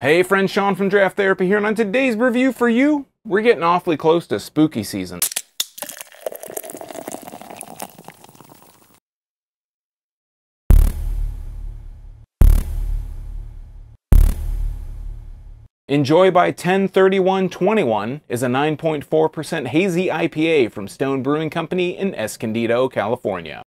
Hey friends, Sean from Draft Therapy here, and on today's review for you, we're getting awfully close to spooky season. Enjoy by 10/31/21 is a 9.4% hazy IPA from Stone Brewing Company in Escondido, California.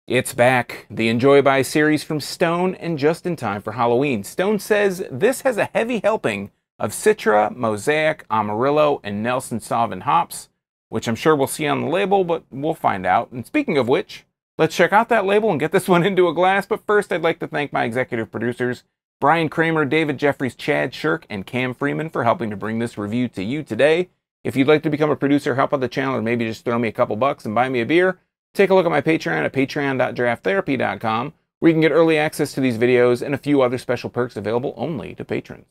It's back, the Enjoy By series from Stone, and just in time for Halloween. Stone says this has a heavy helping of Citra, Mosaic, Amarillo, and Nelson Sauvin hops, which I'm sure we'll see on the label, but we'll find out. And speaking of which, let's check out that label and get this one into a glass. But first, I'd like to thank my executive producers, Brian Kramer, David Jeffries, Chad Shirk, and Cam Freeman for helping to bring this review to you today. If you'd like to become a producer, help out the channel, or maybe just throw me a couple bucks and buy me a beer, take a look at my Patreon at patreon.drafttherapy.com, where you can get early access to these videos and a few other special perks available only to patrons.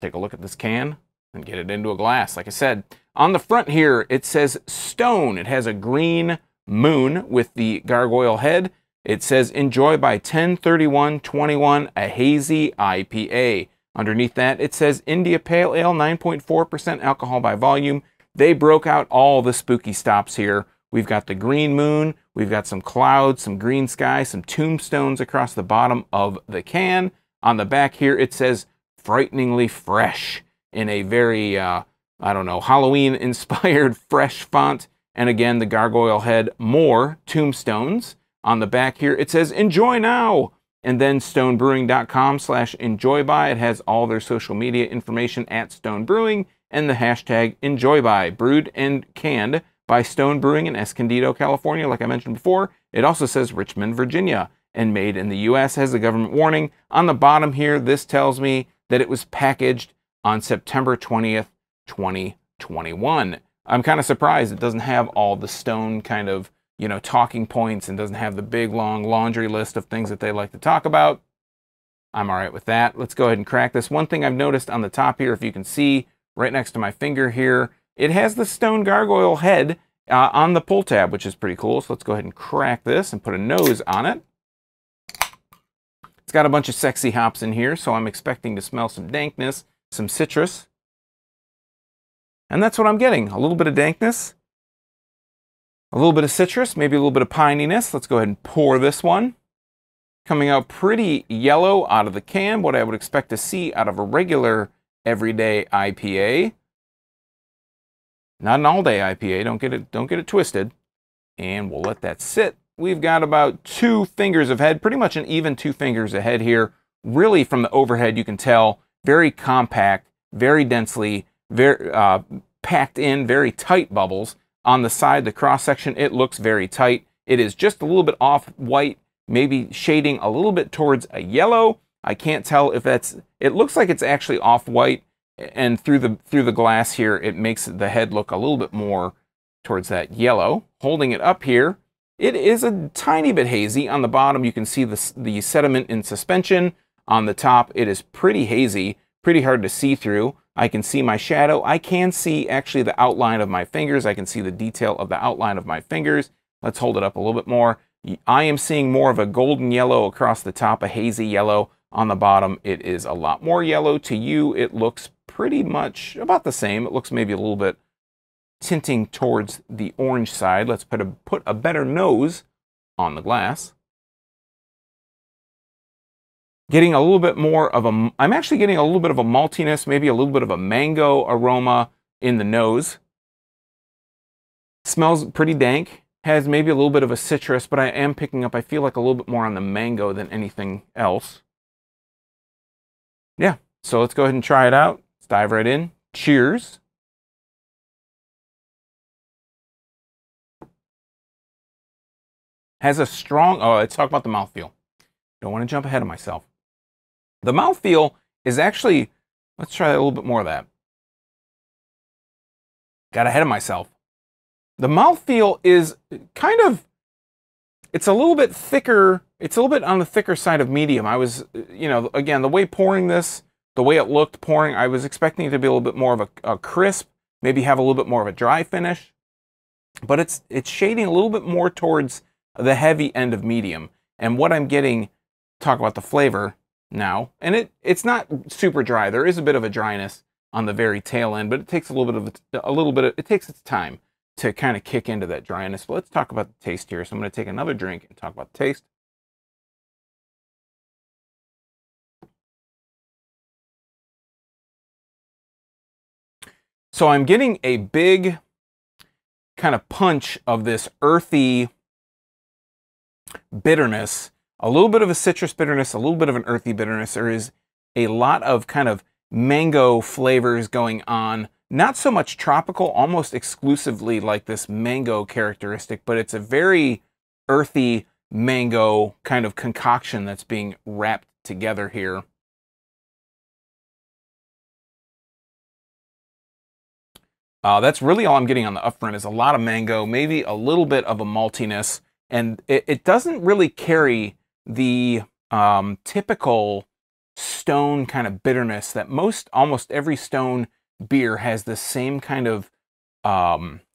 Take a look at this can and get it into a glass. Like I said, on the front here, it says Stone. It has a green moon with the gargoyle head. It says Enjoy by 10/31/21, a hazy IPA. Underneath that, it says India Pale Ale, 9.4% alcohol by volume. They broke out all the spooky stops here. We've got the green moon, we've got some clouds, some green sky, some tombstones across the bottom of the can. On the back here, it says frighteningly fresh in a very, I don't know, Halloween-inspired fresh font. And again, the gargoyle head, more tombstones. On the back here, it says Enjoy Now. And then stonebrewing.com/enjoyby. It has all their social media information at Stone Brewing and the hashtag EnjoyBy, brewed and canned by Stone Brewing in Escondido, California, like I mentioned before. It also says Richmond, Virginia, and made in the U.S. has a government warning. On the bottom here, this tells me that it was packaged on September 20th, 2021. I'm kind of surprised it doesn't have all the Stone kind of, you know, talking points and doesn't have the big, long laundry list of things that they like to talk about. I'm all right with that. Let's go ahead and crack this. One thing I've noticed on the top here, if you can see right next to my finger here, it has the Stone gargoyle head on the pull tab, which is pretty cool. So let's go ahead and crack this and put a nose on it. It's got a bunch of sexy hops in here, so I'm expecting to smell some dankness, some citrus. And that's what I'm getting. A little bit of dankness, a little bit of citrus, maybe a little bit of pininess. Let's go ahead and pour this one. Coming out pretty yellow out of the can, what I would expect to see out of a regular everyday IPA. Not an all-day IPA, don't get it twisted. And we'll let that sit. We've got about 2 fingers of head, pretty much an even 2 fingers of head here. Really, from the overhead, you can tell, very compact, very densely, very packed in, very tight bubbles. On the side, the cross-section, it looks very tight. It is just a little bit off-white, maybe shading a little bit towards a yellow. I can't tell if that's, it looks like it's actually off-white. And through the glass here, it makes the head look a little bit more towards that yellow. Holding it up here, it is a tiny bit hazy. On the bottom, you can see the sediment in suspension. On the top, it is pretty hazy, pretty hard to see through. I can see my shadow. I can see actually the outline of my fingers. I can see the detail of the outline of my fingers. Let's hold it up a little bit more. I am seeing more of a golden yellow across the top, a hazy yellow. On the bottom, it is a lot more yellow. To you, it looks pretty much about the same. It looks maybe a little bit tinting towards the orange side. Let's put a better nose on the glass. Getting a little bit more of a, I'm actually getting a little bit of a maltiness, maybe a little bit of a mango aroma in the nose. Smells pretty dank. Has maybe a little bit of a citrus, but I am picking up, I feel like a little bit more on the mango than anything else. Yeah, so let's go ahead and try it out. Let's dive right in. Cheers. Has a strong, oh, let's talk about the mouthfeel. Don't want to jump ahead of myself. The mouthfeel is actually, let's try a little bit more of that. Got ahead of myself. The mouthfeel is kind of, it's a little bit thicker, it's a little bit on the thicker side of medium. I was, you know, again, the way pouring this, the way it looked pouring, I was expecting it to be a little bit more of a crisp, maybe have a little bit more of a dry finish. But it's shading a little bit more towards the heavy end of medium. And what I'm getting, talk about the flavor, now, and it's not super dry. There is a bit of a dryness on the very tail end, but it takes it takes its time to kind of kick into that dryness. But let's talk about the taste here. So I'm going to take another drink and talk about the taste. So I'm getting a big kind of punch of this earthy bitterness, a little bit of a citrus bitterness, a little bit of an earthy bitterness. There is a lot of kind of mango flavors going on. Not so much tropical, almost exclusively like this mango characteristic, but it's a very earthy mango kind of concoction that's being wrapped together here. That's really all I'm getting on the upfront is a lot of mango, maybe a little bit of a maltiness, and it doesn't really carry the typical Stone kind of bitterness that almost every Stone beer has the same kind of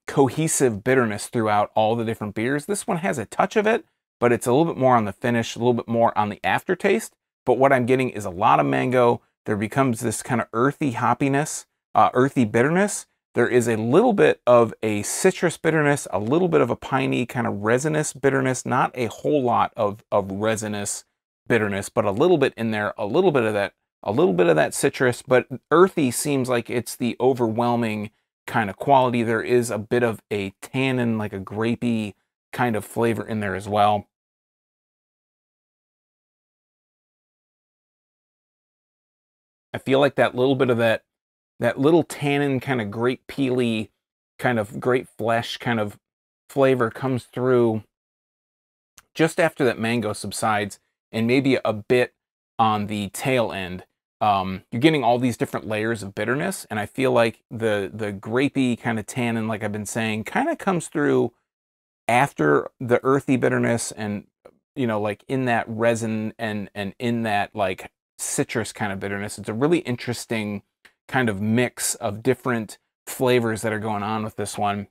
cohesive bitterness throughout all the different beers. This one has a touch of it, but it's a little bit more on the finish, a little bit more on the aftertaste. But what I'm getting is a lot of mango. There becomes this kind of earthy hoppiness, earthy bitterness. There is a little bit of a citrus bitterness, a little bit of a piney kind of resinous bitterness, not a whole lot of resinous bitterness, but a little bit in there, a little bit of that citrus, but earthy seems like it's the overwhelming kind of quality. There is a bit of a tannin, like a grapey kind of flavor in there as well. I feel like that little bit of that little tannin kind of grape peely, kind of grape flesh kind of flavor comes through just after that mango subsides, and maybe a bit on the tail end. You're getting all these different layers of bitterness, and I feel like the grapey kind of tannin, like I've been saying, kind of comes through after the earthy bitterness, and you know, like in that resin and in that like citrus kind of bitterness. It's a really interesting kind of mix of different flavors that are going on with this one.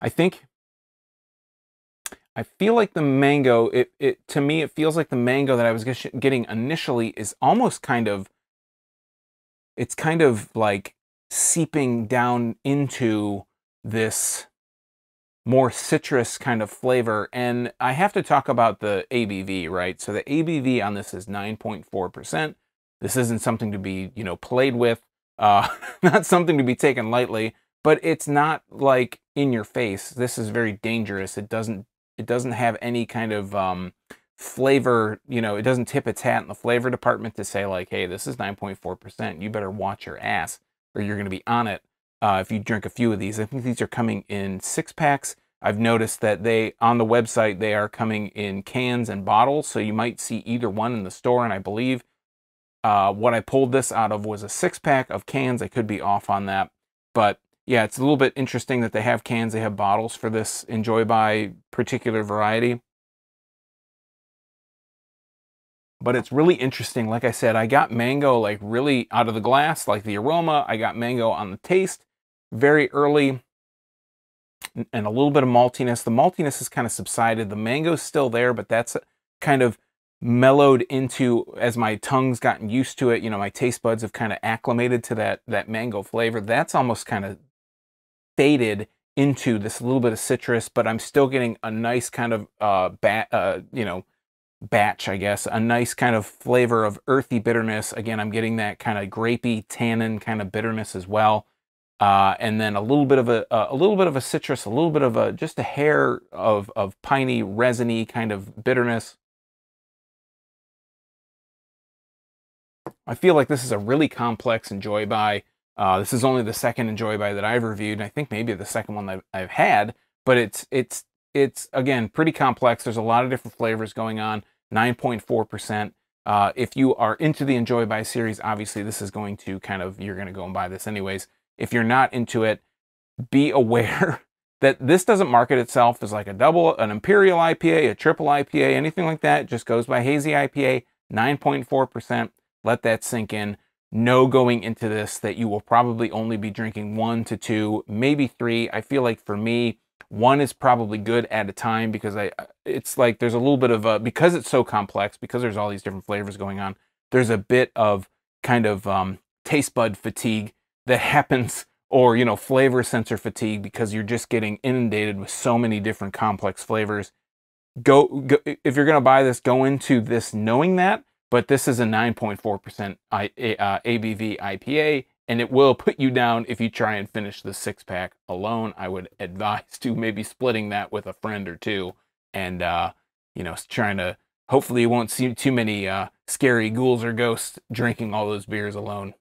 I feel like the mango, to me, it feels like the mango that I was getting initially is almost kind of, it's kind of like seeping down into this more citrus kind of flavor. And I have to talk about the ABV, right? So the ABV on this is 9.4%. This isn't something to be, you know, played with, not something to be taken lightly, but it's not like in your face. This is very dangerous. It doesn't have any kind of flavor, you know, it doesn't tip its hat in the flavor department to say like, hey, this is 9.4%. You better watch your ass or you're going to be on it. If you drink a few of these. I think these are coming in 6-packs. I've noticed that on the website, they are coming in cans and bottles, so you might see either one in the store, and I believe what I pulled this out of was a 6-pack of cans. I could be off on that, but yeah, it's a little bit interesting that they have cans, they have bottles for this Enjoy By particular variety. But it's really interesting. Like I said, I got mango like really out of the glass, like the aroma. I got mango on the taste very early, and a little bit of maltiness. The maltiness has kind of subsided. The mango's still there, but that's kind of mellowed into as my tongue's gotten used to it. You know, my taste buds have kind of acclimated to that mango flavor. That's almost kind of faded into this little bit of citrus, but I'm still getting a nice kind of batch, I guess, a nice kind of flavor of earthy bitterness. Again, I'm getting that kind of grapey tannin kind of bitterness as well, and then a little bit of a citrus, a little bit of just a hair of piney, resiny kind of bitterness. I feel like this is a really complex Enjoy By. This is only the second Enjoy By that I've reviewed, and I think maybe the second one that I've had, but it's again pretty complex. There's a lot of different flavors going on. 9.4%. If you are into the Enjoy By series, obviously this is going to you're going to go and buy this anyways. If you're not into it, be aware that this doesn't market itself as like an Imperial IPA, a triple IPA, anything like that. It just goes by Hazy IPA, 9.4%. Let that sink in. Know going into this that you will probably only be drinking 1 to 2, maybe 3. I feel like for me, One is probably good at a time, because it's like there's a little bit of because it's so complex, because there's all these different flavors going on, there's a bit of kind of taste bud fatigue that happens, or, you know, flavor sensor fatigue, because you're just getting inundated with so many different complex flavors. Go if you're going to buy this, go into this knowing that, but this is a 9.4% ABV IPA, and it will put you down if you try and finish the 6-pack alone. I would advise to maybe splitting that with a friend or two, and you know, trying to, hopefully you won't see too many scary ghouls or ghosts drinking all those beers alone.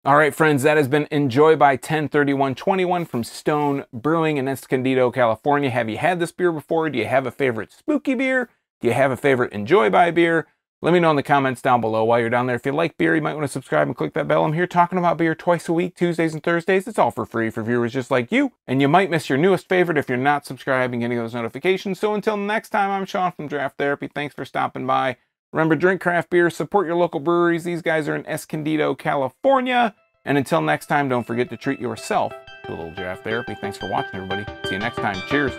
All right, friends, that has been Enjoy by 103121 from Stone Brewing in Escondido, California. Have you had this beer before? Do you have a favorite spooky beer? Do you have a favorite Enjoy by beer? Let me know in the comments down below. While you're down there, if you like beer, you might want to subscribe and click that bell. I'm here talking about beer twice a week, Tuesdays and Thursdays. It's all for free for viewers just like you. And you might miss your newest favorite if you're not subscribed and getting those notifications. So until next time, I'm Sean from Draft Therapy. Thanks for stopping by. Remember, drink craft beer, support your local breweries. These guys are in Escondido, California. And until next time, don't forget to treat yourself to a little draft therapy. Thanks for watching, everybody. See you next time. Cheers.